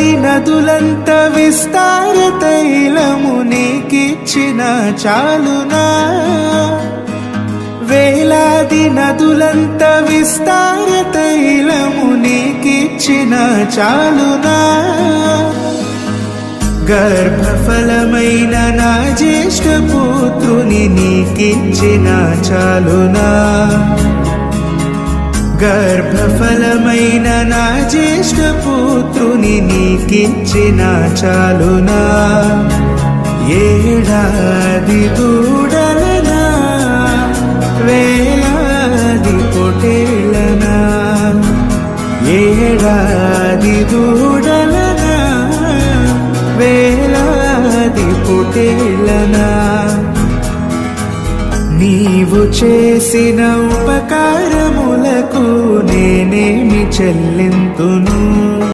వేలాది నదులంత విస్తార తైలము నీకిచ్చిన చాలునా వేలాది నదులంత విస్తార తైలము నీకిచ్చిన చాలునా గర్భఫలమైన నా జ్యేష్ఠ పుత్రుని నీకిచ్చిన చాలునా గర్భఫలమైన నా జ్యేష్ఠ పుత్రుని నీకిచ్చిన చాలునా ఏడాది దూడలనా వేలాది పొటేళ్ళనా ఏడాది దూడలనా వేలాది పొటేళ్ళనా నీవు చేసిన ఉపకారములకు నేనేమి చెల్లింతును